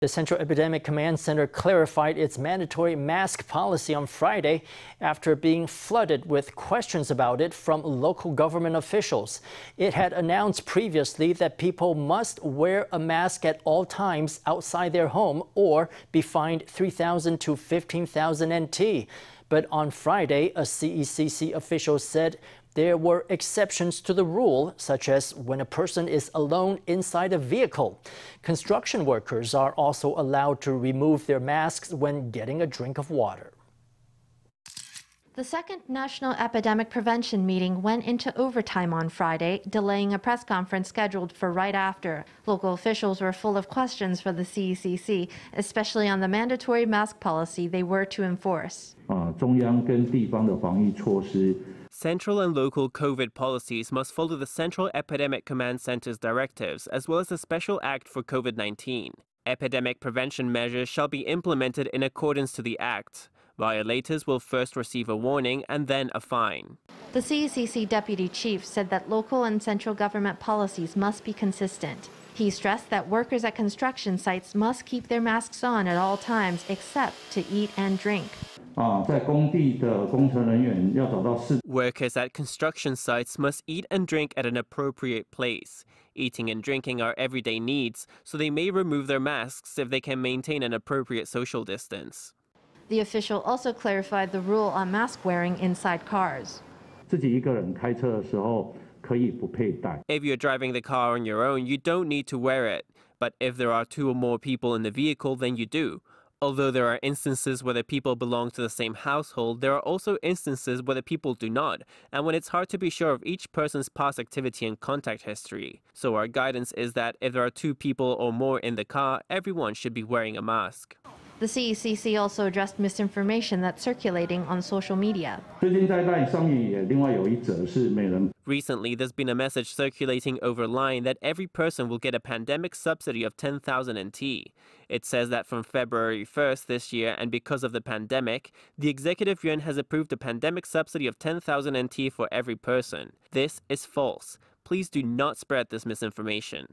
The Central Epidemic Command Center clarified its mandatory mask policy on Friday after being flooded with questions about it from local government officials. It had announced previously that people must wear a mask at all times outside their home or be fined 3,000 to 15,000 NT. But on Friday, a CECC official said there were exceptions to the rule, such as when a person is alone inside a vehicle. Construction workers are also allowed to remove their masks when getting a drink of water. The second National Epidemic Prevention Meeting went into overtime on Friday, delaying a press conference scheduled for right after. Local officials were full of questions for the CECC, especially on the mandatory mask policy they were to enforce. Central and local COVID policies must follow the Central Epidemic Command Center's directives, as well as a special act for COVID-19. Epidemic prevention measures shall be implemented in accordance to the act. Violators will first receive a warning and then a fine. The CECC deputy chief said that local and central government policies must be consistent. He stressed that workers at construction sites must keep their masks on at all times except to eat and drink. Workers at construction sites must eat and drink at an appropriate place. Eating and drinking are everyday needs, so they may remove their masks if they can maintain an appropriate social distance. The official also clarified the rule on mask wearing inside cars. If you're driving the car on your own, you don't need to wear it. But if there are two or more people in the vehicle, then you do. Although there are instances where the people belong to the same household, there are also instances where the people do not, and when it's hard to be sure of each person's past activity and contact history. So our guidance is that if there are two people or more in the car, everyone should be wearing a mask. The CECC also addressed misinformation that's circulating on social media. Recently, there's been a message circulating over line that every person will get a pandemic subsidy of 10,000 NT. It says that from February 1st this year, and because of the pandemic, the Executive Yuan has approved a pandemic subsidy of 10,000 NT for every person. This is false. Please do not spread this misinformation.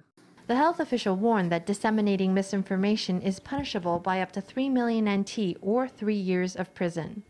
The health official warned that disseminating misinformation is punishable by up to 3 million NT or 3 years of prison.